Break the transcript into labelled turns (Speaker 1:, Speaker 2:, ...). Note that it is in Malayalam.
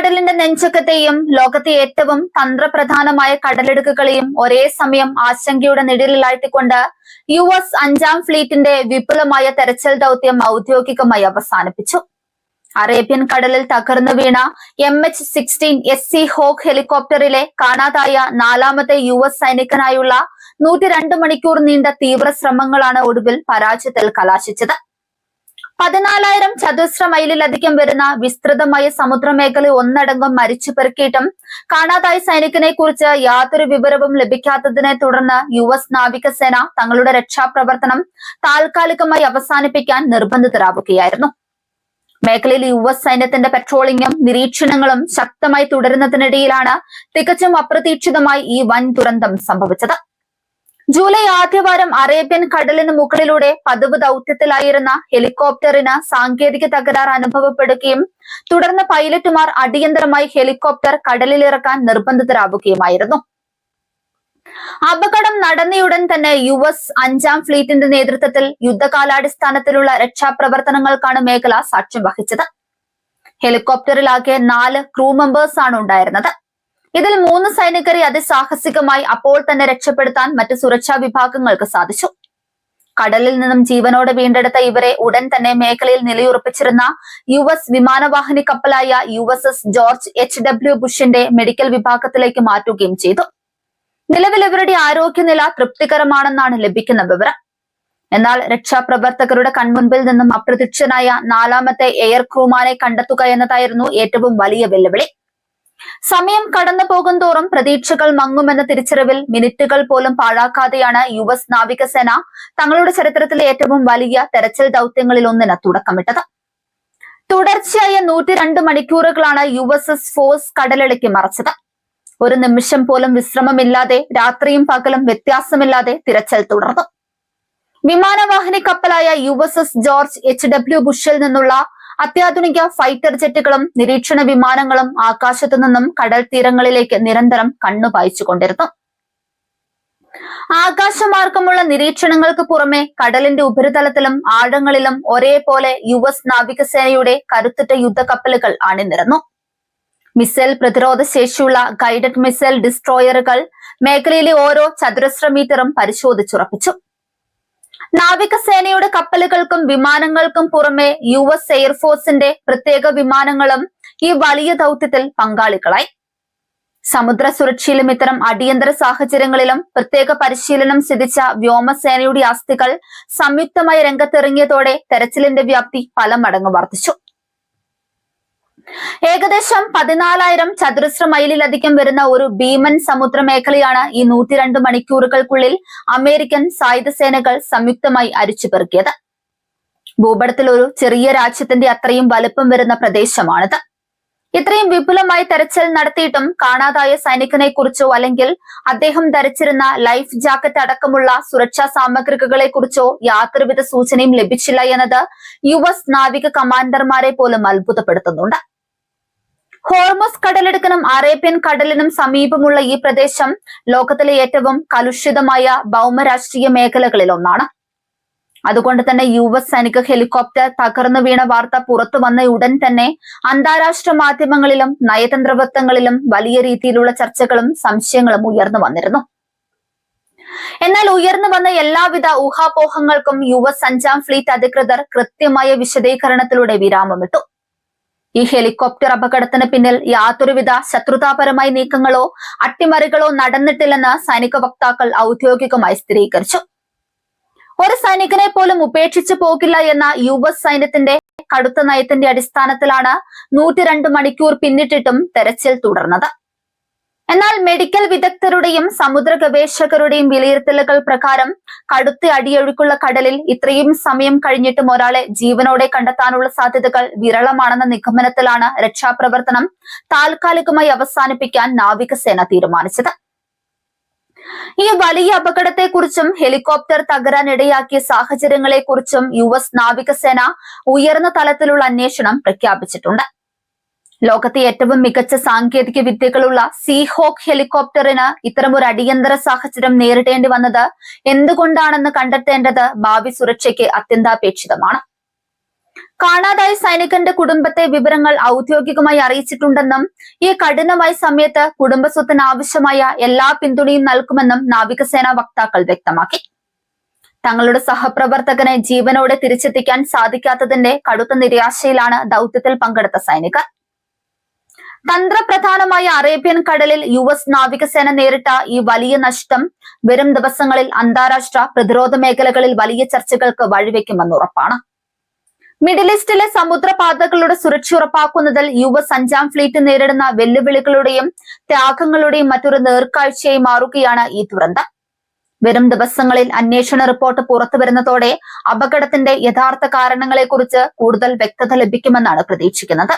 Speaker 1: അറബിക്കടലിന്റെ നെഞ്ചക്കത്തെയും ലോകത്തെ ഏറ്റവും തന്ത്രപ്രധാനമായ കടലിടുക്കുകളെയും ഒരേ സമയം ആശങ്കയുടെ നിഴലിലാഴ്ത്തിക്കൊണ്ട് US 5ാം ഫ്ലീറ്റിന്റെ വിപുലമായ തെരച്ചിൽ ദൗത്യം ഔദ്യോഗികമായി അവസാനിപ്പിച്ചു. അറേബ്യൻ കടലിൽ തകർന്നു വീണ MH-16 SC ഹോക്ക് ഹെലികോപ്റ്ററിലെ കാണാതായ 4ാമത്തെ US സൈനികനായുള്ള 102 മണിക്കൂർ നീണ്ട തീവ്ര ശ്രമങ്ങളാണ് ഒടുവിൽ പരാജയത്തിൽ കലാശിച്ചത്. 14,000 ചതുരശ്ര മൈലിലധികം വരുന്ന വിസ്തൃതമായ സമുദ്രമേഖല ഒന്നടങ്കം മരിച്ചു പെറുക്കിയിട്ടും കാണാതായ സൈനികനെ കുറിച്ച് യാതൊരു വിവരവും ലഭിക്കാത്തതിനെ തുടർന്ന് US നാവികസേന തങ്ങളുടെ രക്ഷാപ്രവർത്തനം താൽക്കാലികമായി അവസാനിപ്പിക്കാൻ നിർബന്ധിതരാവുകയായിരുന്നു. മേഖലയിൽ US സൈന്യത്തിന്റെ പെട്രോളിംഗും നിരീക്ഷണങ്ങളും ശക്തമായി തുടരുന്നതിനിടയിലാണ് തികച്ചും അപ്രതീക്ഷിതമായി ഈ വൻ ദുരന്തം സംഭവിച്ചത്. ജൂലൈ ആദ്യവാരം അറേബ്യൻ കടലിന് മുകളിലൂടെ പതിവ് ദൗത്യത്തിലായിരുന്ന ഹെലികോപ്റ്ററിന് സാങ്കേതിക തകരാർ അനുഭവപ്പെടുകയും തുടർന്ന് പൈലറ്റുമാർ അടിയന്തരമായി ഹെലികോപ്റ്റർ കടലിലിറക്കാൻ നിർബന്ധിതരാവുകയുമായിരുന്നു. അപകടം നടന്നയുടൻ തന്നെ US 5ാം ഫ്ലീറ്റിന്റെ നേതൃത്വത്തിൽ യുദ്ധകാലാടിസ്ഥാനത്തിലുള്ള രക്ഷാപ്രവർത്തനങ്ങൾക്കാണ് മേഖല സാക്ഷ്യം വഹിച്ചത്. ഹെലികോപ്റ്ററിലാകെ 4 ക്രൂ മെമ്പേഴ്സാണ് ഉണ്ടായിരുന്നത്. ഇതിൽ 3 സൈനികരെ അതിസാഹസികമായി അപ്പോൾ തന്നെ രക്ഷപ്പെടുത്താൻ മറ്റ് സുരക്ഷാ വിഭാഗങ്ങൾക്ക് സാധിച്ചു. കടലിൽ നിന്നും ജീവനോടെ വീണ്ടെടുത്ത ഇവരെ ഉടൻ തന്നെ മേഖലയിൽ നിലയുറപ്പിച്ചിരുന്ന US വിമാനവാഹിനി കപ്പലായ USS ജോർജ് H.W. ബുഷിന്റെ മെഡിക്കൽ വിഭാഗത്തിലേക്ക് മാറ്റുകയും ചെയ്തു. നിലവിൽ ഇവരുടെ ആരോഗ്യനില തൃപ്തികരമാണെന്നാണ് ലഭിക്കുന്ന വിവരം. എന്നാൽ രക്ഷാപ്രവർത്തകരുടെ കൺമുൻപിൽ നിന്നും അപ്രത്യക്ഷനായ 4ാമത്തെ എയർ ക്രൂമാനെ കണ്ടെത്തുക എന്നതായിരുന്നു ഏറ്റവും വലിയ വെല്ലുവിളി. സമയം കടന്നു പോകുന്തോറും പ്രതീക്ഷകൾ മങ്ങുമെന്ന തിരിച്ചറിവിൽ മിനിറ്റുകൾ പോലും പാഴാക്കാതെയാണ് US നാവികസേന തങ്ങളുടെ ചരിത്രത്തിലെ ഏറ്റവും വലിയ തെരച്ചിൽ ദൗത്യങ്ങളിൽ ഒന്നിന് തുടക്കമിട്ടത്. തുടർച്ചയായ 102 മണിക്കൂറുകളാണ് USS ഫോഴ്സ് കടലിളക്കി മറച്ചത്. ഒരു നിമിഷം പോലും വിശ്രമമില്ലാതെ രാത്രിയും പകലും വ്യത്യാസമില്ലാതെ തിരച്ചിൽ തുടർന്നു. വിമാനവാഹിനി കപ്പലായ USS ജോർജ് H.W. ബുഷിൽ നിന്നുള്ള അത്യാധുനിക ഫൈറ്റർ ജെറ്റുകളും നിരീക്ഷണ വിമാനങ്ങളും ആകാശത്തു നിന്നും കടൽ തീരങ്ങളിലേക്ക് നിരന്തരം കണ്ണുപായിച്ചുകൊണ്ടിരുന്നു. ആകാശമാർഗമുള്ള നിരീക്ഷണങ്ങൾക്ക് പുറമെ കടലിന്റെ ഉപരിതലത്തിലും ആഴങ്ങളിലും ഒരേപോലെ US നാവികസേനയുടെ കരുത്തുറ്റ യുദ്ധക്കപ്പലുകൾ അണിനിരന്നു. മിസൈൽ പ്രതിരോധ ശേഷിയുള്ള ഗൈഡഡ് മിസൈൽ ഡിസ്ട്രോയറുകൾ മേഖലയിലെ ഓരോ ചതുരശ്ര മീറ്ററും പരിശോധിച്ചുറപ്പിച്ചു. നാവികസേനയുടെ കപ്പലുകൾക്കും വിമാനങ്ങൾക്കും പുറമെ US എയർഫോഴ്സിന്റെ പ്രത്യേക വിമാനങ്ങളും ഈ വലിയ ദൗത്യത്തിൽ പങ്കാളികളായി. സമുദ്ര സുരക്ഷയിലും ഇത്തരം അടിയന്തര സാഹചര്യങ്ങളിലും പ്രത്യേക പരിശീലനം സിദ്ധിച്ച വ്യോമസേനയുടെ അസ്ഥികൾ സംയുക്തമായി രംഗത്തിറങ്ങിയതോടെ തെരച്ചിലിന്റെ വ്യാപ്തി പല മടങ്ങ് വർദ്ധിച്ചു. ഏകദേശം 14,000 ചതുരശ്ര മൈലിലധികം വരുന്ന ഒരു ഭീമൻ സമുദ്രമേഖലയാണ് ഈ 102 മണിക്കൂറുകൾക്കുള്ളിൽ അമേരിക്കൻ സായുധ സേനകൾ സംയുക്തമായി അരിച്ചുപെറുക്കിയത്. ഭൂപടത്തിൽ ഒരു ചെറിയ രാജ്യത്തിന്റെ അത്രയും വലുപ്പം വരുന്ന പ്രദേശമാണിത്. ഇത്രയും വിപുലമായി തെരച്ചിൽ നടത്തിയിട്ടും കാണാതായ സൈനികനെ കുറിച്ചോ അല്ലെങ്കിൽ അദ്ദേഹം ധരിച്ചിരുന്ന ലൈഫ് ജാക്കറ്റ് അടക്കമുള്ള സുരക്ഷാ സാമഗ്രികളെ കുറിച്ചോ യാതൊരുവിധ സൂചനയും ലഭിച്ചില്ല എന്നത് US നാവിക കമാൻഡർമാരെ പോലും അത്ഭുതപ്പെടുത്തുന്നുണ്ട്. ഹോർമസ് കടലിടുക്കിനും അറേബ്യൻ കടലിനും സമീപമുള്ള ഈ പ്രദേശം ലോകത്തിലെ ഏറ്റവും കലുഷിതമായ ഭൗമരാഷ്ട്രീയ മേഖലകളിൽ ഒന്നാണ്. അതുകൊണ്ട് തന്നെ US സൈനിക ഹെലികോപ്റ്റർ തകർന്നു വീണ വാർത്ത പുറത്തു വന്ന ഉടൻ തന്നെ അന്താരാഷ്ട്ര മാധ്യമങ്ങളിലും നയതന്ത്ര വൃത്തങ്ങളിലും വലിയ രീതിയിലുള്ള ചർച്ചകളും സംശയങ്ങളും ഉയർന്നു വന്നിരുന്നു. എന്നാൽ ഉയർന്നു വന്ന എല്ലാവിധ ഊഹാപോഹങ്ങൾക്കും US 5ാം ഫ്ലീറ്റ് അധികൃതർ കൃത്യമായ വിശദീകരണത്തിലൂടെ വിരാമമിട്ടു. ഈ ഹെലികോപ്റ്റർ അപകടത്തിന് പിന്നിൽ യാതൊരുവിധ ശത്രുതാപരമായ നീക്കങ്ങളോ അട്ടിമറികളോ നടന്നിട്ടില്ലെന്ന് സൈനിക വക്താക്കൾ ഔദ്യോഗികമായി സ്ഥിരീകരിച്ചു. ഒരു സൈനികനെ പോലും ഉപേക്ഷിച്ചു പോകില്ല എന്ന US സൈന്യത്തിന്റെ കടുത്ത നയത്തിന്റെ അടിസ്ഥാനത്തിലാണ് 102 മണിക്കൂർ പിന്നിട്ടിട്ടും തെരച്ചിൽ തുടർന്നത്. എന്നാൽ മെഡിക്കൽ വിദഗ്ധരുടെയും സമുദ്ര ഗവേഷകരുടെയും വിലയിരുത്തലുകൾ പ്രകാരം കടുത്ത അടിയൊഴുക്കുള്ള കടലിൽ ഇത്രയും സമയം കഴിഞ്ഞിട്ടും ഒരാളെ ജീവനോടെ കണ്ടെത്താനുള്ള സാധ്യതകൾ വിരളമാണെന്ന നിഗമനത്തിലാണ് രക്ഷാപ്രവർത്തനം താൽക്കാലികമായി അവസാനിപ്പിക്കാൻ നാവികസേന തീരുമാനിച്ചത്. ഈ വലിയ അപകടത്തെക്കുറിച്ചും ഹെലികോപ്റ്റർ തകരാനിടയാക്കിയ സാഹചര്യങ്ങളെക്കുറിച്ചും US നാവികസേന ഉയർന്ന തലത്തിലുള്ള അന്വേഷണം പ്രഖ്യാപിച്ചിട്ടുണ്ട്. ലോകത്തെ ഏറ്റവും മികച്ച സാങ്കേതിക വിദ്യകളുള്ള സീഹോക്ക് ഹെലികോപ്റ്ററിന് ഇത്തരമൊരു അടിയന്തര സാഹചര്യം നേരിടേണ്ടി വന്നത് എന്തുകൊണ്ടാണെന്ന് കണ്ടെത്തേണ്ടത് ഭാവി സുരക്ഷയ്ക്ക് അത്യന്താപേക്ഷിതമാണ്. കാണാതായ സൈനികന്റെ കുടുംബത്തെ വിവരങ്ങൾ ഔദ്യോഗികമായി അറിയിച്ചിട്ടുണ്ടെന്നും ഈ കഠിനമായ സമയത്ത് കുടുംബസ്വത്തിന് ആവശ്യമായ എല്ലാ പിന്തുണയും നൽകുമെന്നും നാവികസേനാ വക്താക്കൾ വ്യക്തമാക്കി. തങ്ങളുടെ സഹപ്രവർത്തകനെ ജീവനോടെ തിരിച്ചെത്തിക്കാൻ സാധിക്കാത്തതിന്റെ കടുത്ത നിരാശയിലാണ് ദൌത്യത്തിൽ പങ്കെടുത്ത സൈനികർ. തന്ത്രപ്രധാനമായ അറേബ്യൻ കടലിൽ US നാവികസേന നേരിട്ട ഈ വലിയ നഷ്ടം വരും ദിവസങ്ങളിൽ അന്താരാഷ്ട്ര പ്രതിരോധ മേഖലകളിൽ വലിയ ചർച്ചകൾക്ക് വഴിവെക്കുമെന്ന് ഉറപ്പാണ്. മിഡിൽ ഈസ്റ്റിലെ സമുദ്രപാതകളുടെ സുരക്ഷ ഉറപ്പാക്കുന്നതിൽ US 5ാം ഫ്ലീറ്റ് നേരിടുന്ന വെല്ലുവിളികളുടെയും ത്യാഗങ്ങളുടെയും മറ്റൊരു നേർക്കാഴ്ചയായി മാറുകയാണ് ഈ ദുരന്തം. വരും ദിവസങ്ങളിൽ അന്വേഷണ റിപ്പോർട്ട് പുറത്തുവരുന്നതോടെ അപകടത്തിന്റെ യഥാർത്ഥ കാരണങ്ങളെക്കുറിച്ച് കൂടുതൽ വ്യക്തത ലഭിക്കുമെന്നാണ് പ്രതീക്ഷിക്കുന്നത്.